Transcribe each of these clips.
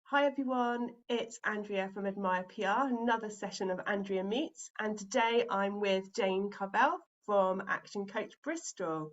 Hi everyone, it's Andrea from Admire PR, another session of Andrea Meets, and today I'm with Jane Carvell from Action Coach Bristol.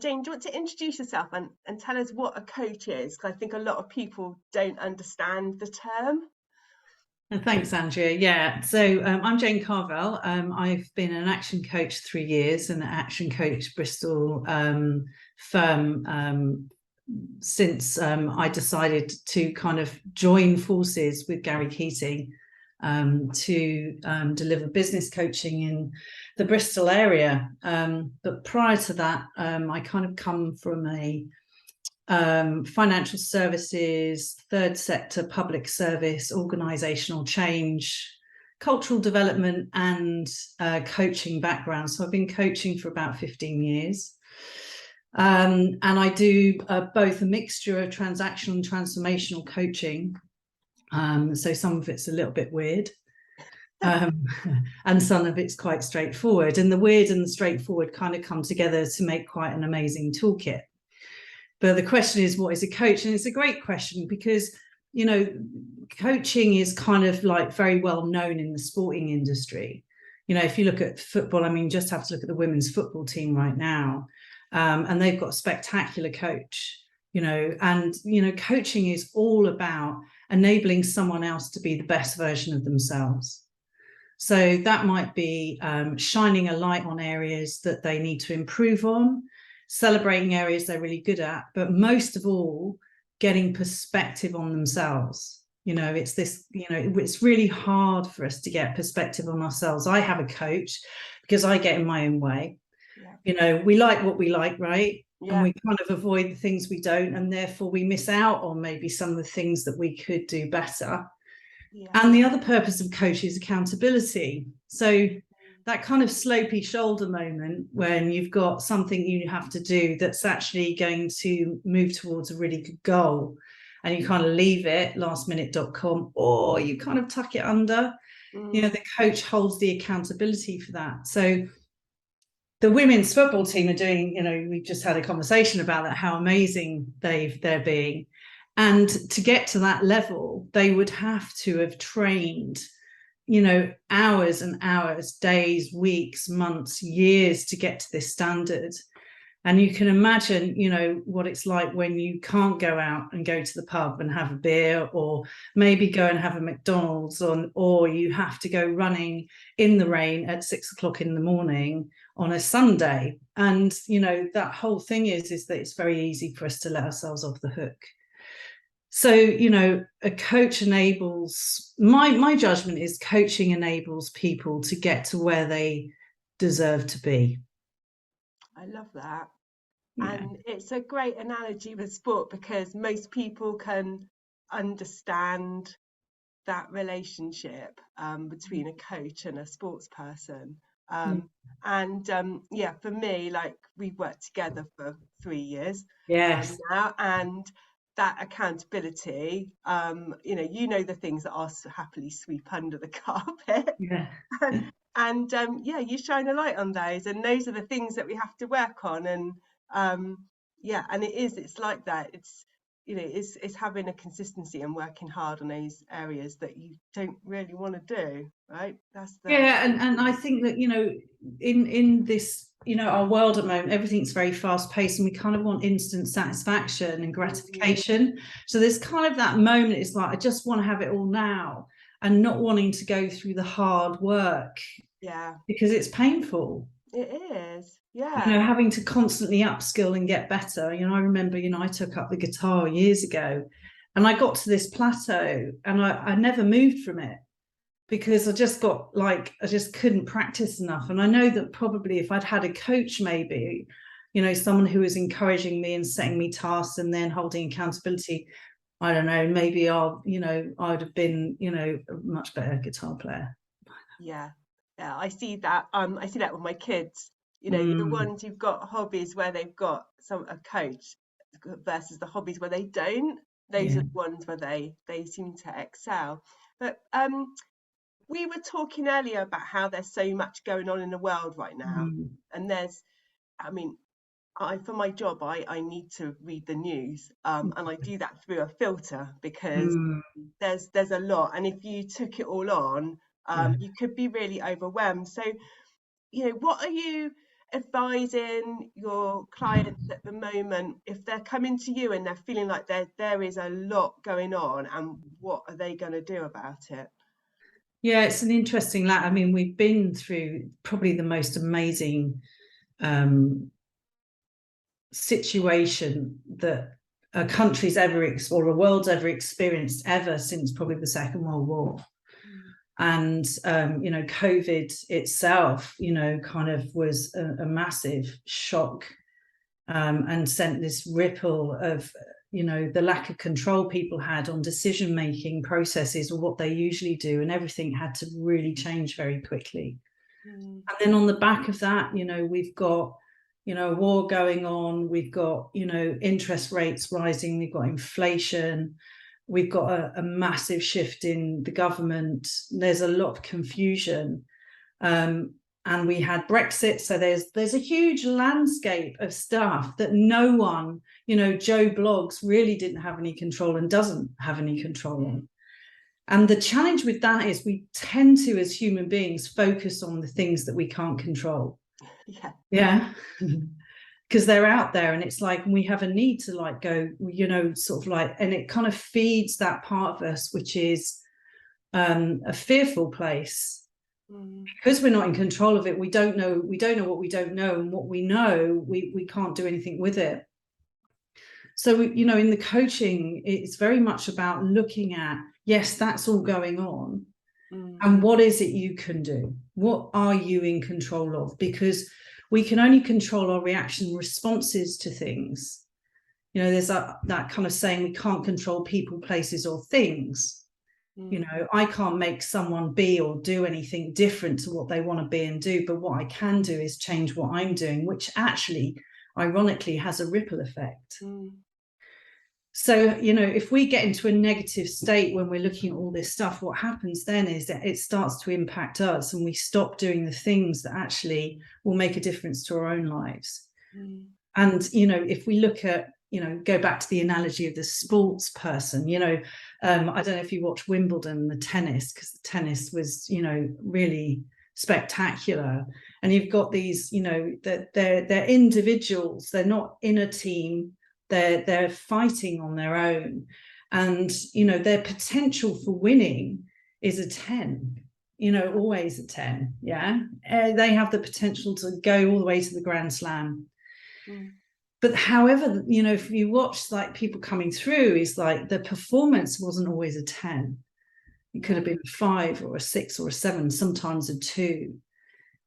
Jane, do you want to introduce yourself and tell us what a coach is? Because I think a lot of people don't understand the term. Thanks, Andrea. Yeah, so I'm Jane Carvell. I've been an action coach 3 years and an action coach Bristol firm since I decided to kind of join forces with Gary Keating to deliver business coaching in the Bristol area. But prior to that, I kind of come from a financial services, third sector, public service, organizational change, cultural development, and coaching background. So I've been coaching for about 15 years. And I do both a mixture of transactional and transformational coaching. So some of it's a little bit weird. And some of it's quite straightforward. And the weird and the straightforward kind of come together to make quite an amazing toolkit. But the question is, what is a coach? And it's a great question because, you know, coaching is kind of like very well known in the sporting industry. You know, if you look at football, I mean, just have to look at the women's football team right now. And they've got a spectacular coach, you know, and, you know, coaching is all about enabling someone else to be the best version of themselves. So that might be shining a light on areas that they need to improve on, celebrating areas they're really good at, but most of all, getting perspective on themselves. You know, it's this, you know, it's really hard for us to get perspective on ourselves. I have a coach because I get in my own way. Yeah. You know, we like what we like, right? Yeah. And we kind of avoid the things we don't, and therefore we miss out on maybe some of the things that we could do better. Yeah. And the other purpose of coaching is accountability. So that kind of slopey shoulder moment when you've got something you have to do that's actually going to move towards a really good goal, and you kind of leave it lastminute.com, or you kind of tuck it under. You know, the coach holds the accountability for that. So the women's football team are doing, you know, we've just had a conversation about that, how amazing they're being. And to get to that level, they would have to have trained, you know, hours and hours, days, weeks, months, years to get to this standard. And you can imagine, you know, what it's like when you can't go out and go to the pub and have a beer, or maybe go and have a McDonald's or you have to go running in the rain at 6 o'clock in the morning on a Sunday. And, you know, that whole thing is that it's very easy for us to let ourselves off the hook. So, you know, a coach enables, my judgment is coaching enables people to get to where they deserve to be. I love that. Yeah. And it's a great analogy with sport because most people can understand that relationship between a coach and a sports person. Yeah, for me, like, we've worked together for 3 years now, and that accountability, you know the things that I'll happily sweep under the carpet. Yeah. Yeah, you shine a light on those, and those are the things that we have to work on. And yeah, and it's like that. It's, you know, it's having a consistency and working hard on those areas that you don't really want to do, right? And I think that, you know, in this, you know, our world at the moment, everything's very fast paced, and we kind of want instant satisfaction and gratification. So there's kind of that moment, it's like, I just want to have it all now, and not wanting to go through the hard work. Yeah, because it's painful. It is. Yeah. You know, having to constantly upskill and get better. You know, I remember, you know, I took up the guitar years ago, and I got to this plateau, and I never moved from it because I just got like, I just couldn't practice enough. And I know that probably if I'd had a coach, maybe, you know, someone who was encouraging me and setting me tasks and then holding accountability, I don't know, maybe I'd have been, you know, a much better guitar player. Yeah. Yeah, I see that. I see that with my kids. You know, the ones who've got hobbies where they've got a coach versus the hobbies where they don't. Those are the ones where they seem to excel. But we were talking earlier about how there's so much going on in the world right now, and there's, I mean, for my job, I need to read the news, and I do that through a filter because Mm, there's a lot, and if you took it all on, yeah. you could be really overwhelmed. So, what are you advising your clients at the moment if they're coming to you and they're feeling like there is a lot going on, and what are they going to do about it? Yeah, it's an interesting lab. I mean, we've been through probably the most amazing situation that a country's ever or a world's ever experienced ever since probably the Second World War. Mm, And COVID itself, kind of was a massive shock, and sent this ripple of the lack of control people had on decision making processes or what they usually do, and everything had to really change very quickly. mm, And then on the back of that, we've got a war going on, we've got interest rates rising, we've got inflation, we've got a massive shift in the government, there's a lot of confusion, and we had Brexit, so there's a huge landscape of stuff that no one, Joe Bloggs really didn't have any control and doesn't have any control on. And the challenge with that is we tend to, as human beings, focus on the things that we can't control. yeah. Yeah. Because they're out there, and it's like we have a need to like go, sort of like, and it kind of feeds that part of us, which is a fearful place. Because we're not in control of it, we don't know what we don't know, and what we know, we can't do anything with it. So, in the coaching, it's very much about looking at, yes, that's all going on. And what is it you can do? What are you in control of? Because we can only control our reaction responses to things. There's that kind of saying, we can't control people, places, or things. I can't make someone be or do anything different to what they want to be and do. But what I can do is change what I'm doing, which actually, ironically, has a ripple effect. So, if we get into a negative state when we're looking at all this stuff, what happens then is that it starts to impact us, and we stop doing the things that actually will make a difference to our own lives. And, if we look at, go back to the analogy of the sports person, I don't know if you watch Wimbledon, the tennis, because the tennis was, really spectacular. And you've got these, that they're individuals, they're not in a team. They're fighting on their own, and their potential for winning is a 10, always a 10. Yeah, they have the potential to go all the way to the Grand Slam. But however, if you watch like people coming through, is like the performance wasn't always a 10. It could have been a 5 or a 6 or a 7, sometimes a 2.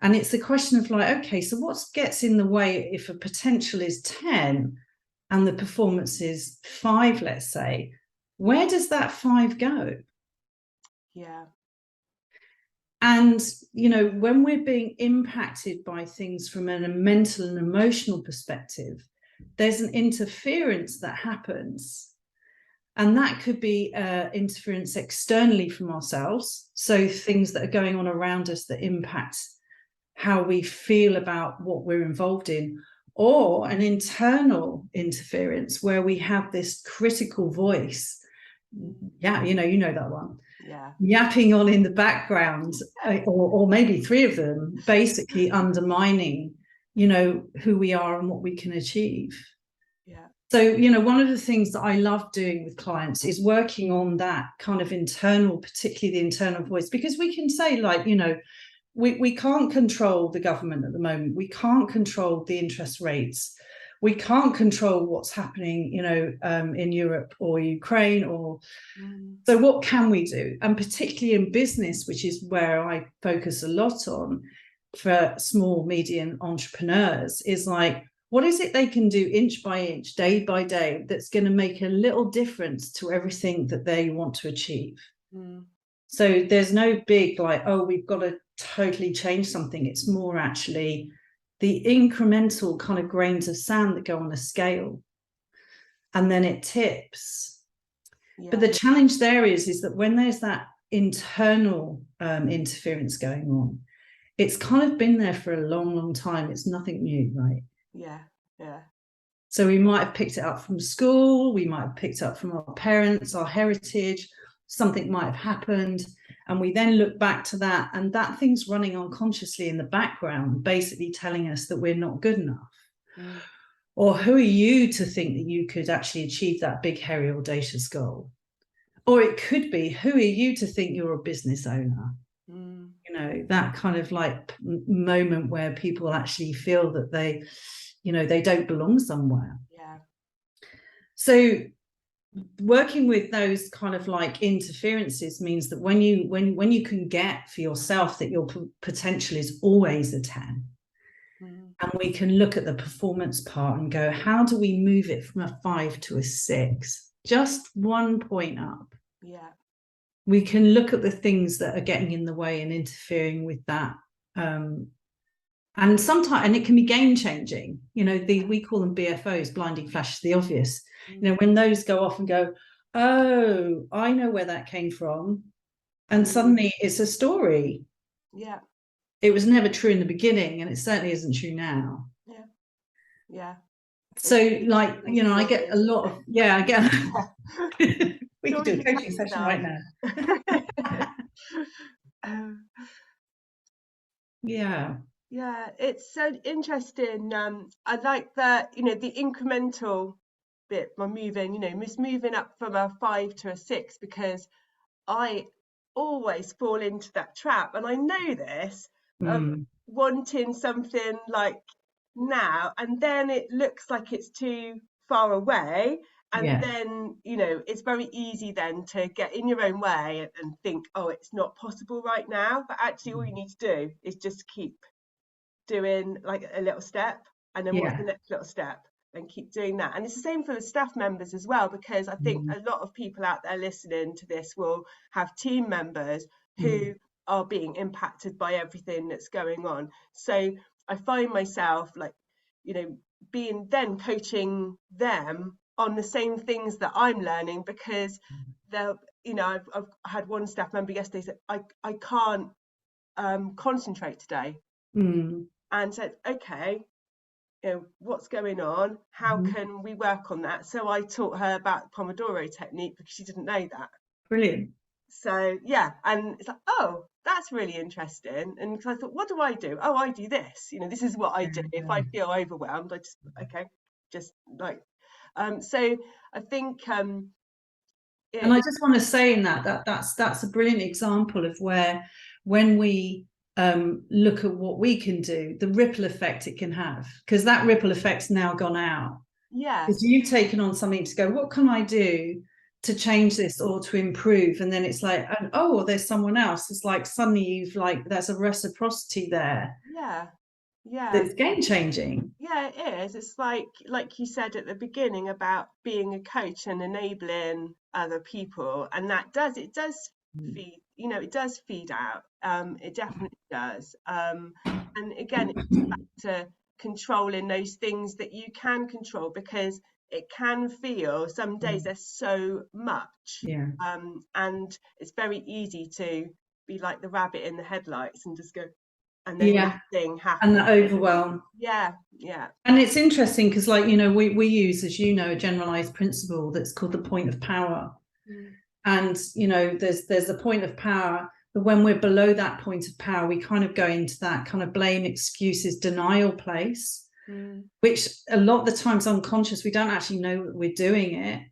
And it's a question of like, okay, so what gets in the way if a potential is 10 and the performance is 5, let's say? Where does that 5 go? Yeah. And, when we're being impacted by things from a mental and emotional perspective, there's an interference that happens. And that could be interference externally from ourselves. So things that are going on around us that impact how we feel about what we're involved in, or an internal interference where we have this critical voice. Yeah, you know that one. Yeah. Yapping on in the background, or maybe 3 of them, basically undermining, who we are and what we can achieve. Yeah. So, one of the things that I love doing with clients is working on that kind of internal, particularly the internal voice, because we can say like, we can't control the government at the moment. We can't control the interest rates. We can't control what's happening, in Europe or Ukraine or. So what can we do? And particularly in business, which is where I focus a lot on for small, medium entrepreneurs, is like, what is it they can do inch by inch, day by day, that's going to make a little difference to everything that they want to achieve? So there's no big like, oh, we've got to totally change something. It's more actually the incremental kind of grains of sand that go on a scale, and then it tips. Yeah. But the challenge there is that when there's that internal interference going on, it's kind of been there for a long, long time. It's nothing new, right? Yeah. So we might have picked it up from school, we might have picked it up from our parents, our heritage, something might have happened. And we then look back to that, and that thing's running unconsciously in the background, basically telling us that we're not good enough. Mm. Or who are you to think that you could actually achieve that big, hairy, audacious goal? Or it could be, who are you to think you're a business owner? Mm. You know, that kind of like moment where people actually feel that they, you know, they don't belong somewhere. Yeah. So working with those kind of like interferences means that when you can get for yourself that your potential is always a 10, and we can look at the performance part and go, how do we move it from a 5 to a 6? Just 1 point up. Yeah. We can look at the things that are getting in the way and interfering with that. And sometimes, and it can be game changing, you know, we call them BFOs, blinding flashes of the obvious. You know, when those go off and go, oh, I know where that came from. And suddenly it's a story. Yeah. It was never true in the beginning, and it certainly isn't true now. Yeah. Yeah. So like, you know, I get a lot of, I get, we could do a coaching session right now. Yeah. Yeah, it's so interesting. I like that, you know, the incremental bit by moving, you know, moving up from a 5 to a 6, because I always fall into that trap, and I know this of wanting something like now, and then it looks like it's too far away, and then, you know, it's very easy then to get in your own way and think, oh, it's not possible right now. But actually all you need to do is just keep doing like a little step, and then what's the next little step, and keep doing that. And it's the same for the staff members as well, because I think a lot of people out there listening to this will have team members who are being impacted by everything that's going on. So I find myself like, you know, being then coaching them on the same things that I'm learning, because they'll, you know, I've had one staff member yesterday said, I can't concentrate today. And said, okay, you know, what's going on? How can we work on that? So I taught her about the Pomodoro technique, because she didn't know that. Brilliant. So yeah, and it's like, oh, that's really interesting. And because I thought, what do I do? Oh, I do this. You know, this is what I do. If I feel overwhelmed, I just, okay, just like, so I think, and I just want to say in that's a brilliant example of where, when we look at what we can do, the ripple effect it can have, because that ripple effect's now gone out. Yeah. Because you've taken on something to go, what can I do to change this or to improve? And then it's like, oh, well, there's someone else. It's like suddenly you've like, there's a reciprocity there. Yeah. Yeah. That's game changing. Yeah, it is. It's like you said at the beginning about being a coach and enabling other people, and it does feed, you know, it does feed out. It definitely does. And again, it's back to controlling those things that you can control, because it can feel some days there's so much. And it's very easy to be like the rabbit in the headlights and just go, and then nothing happens. And the overwhelm. Yeah. And it's interesting because, like, you know, we use, as you know, a generalized principle that's called the point of power. And, you know, there's a point of power, but when we're below that point of power, we kind of go into that kind of blame, excuses, denial place, which a lot of the times unconscious, we don't actually know that we're doing it.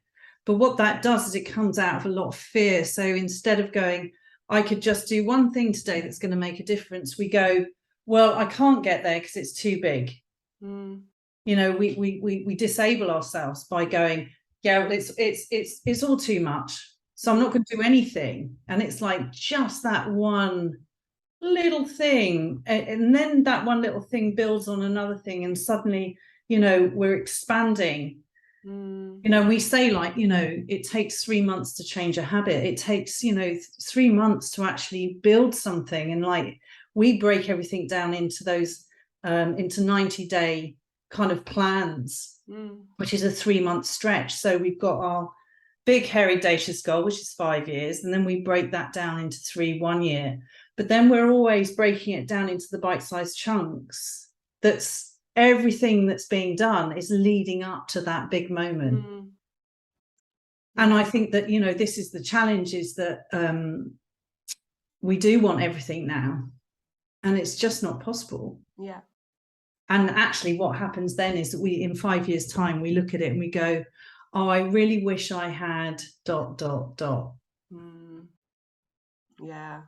But what that does is it comes out of a lot of fear. So instead of going, I could just do one thing today that's going to make a difference, we go, well, I can't get there because it's too big. You know, we disable ourselves by going, yeah, it's all too much, so I'm not going to do anything. And it's like just that one little thing, and then that one little thing builds on another thing, and suddenly, you know, we're expanding. You know, we say, like, you know, it takes 3 months to change a habit. It takes, you know, 3 months to actually build something. And like, we break everything down into those into 90-day kind of plans, which is a 3-month stretch. So we've got our big, hairy, audacious goal, which is 5 years, and then we break that down into 3 1 year. But then we're always breaking it down into the bite-sized chunks. That's everything that's being done is leading up to that big moment. And I think that, you know, this is the challenge, is that we do want everything now, and it's just not possible. Yeah. And actually what happens then is that we, in 5 years' time, we look at it and we go, oh, I really wish I had ... Yeah.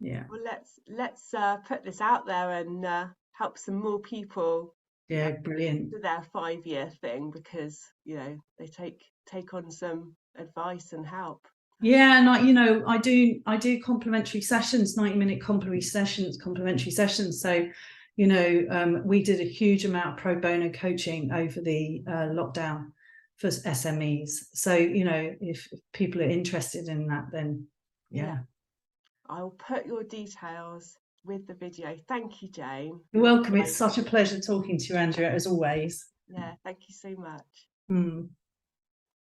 Yeah. Well, let's put this out there and help some more people. Yeah, brilliant. To their 5-year thing, because, you know, they take on some advice and help. Yeah, and I do complimentary sessions, 90-minute complimentary sessions. So, you know, we did a huge amount of pro bono coaching over the lockdown for SMEs. So, you know, if people are interested in that, then yeah. I'll put your details with the video. Thank you, Jane. You're welcome. It's such a pleasure talking to you, Andrea, as always. Yeah, thank you so much.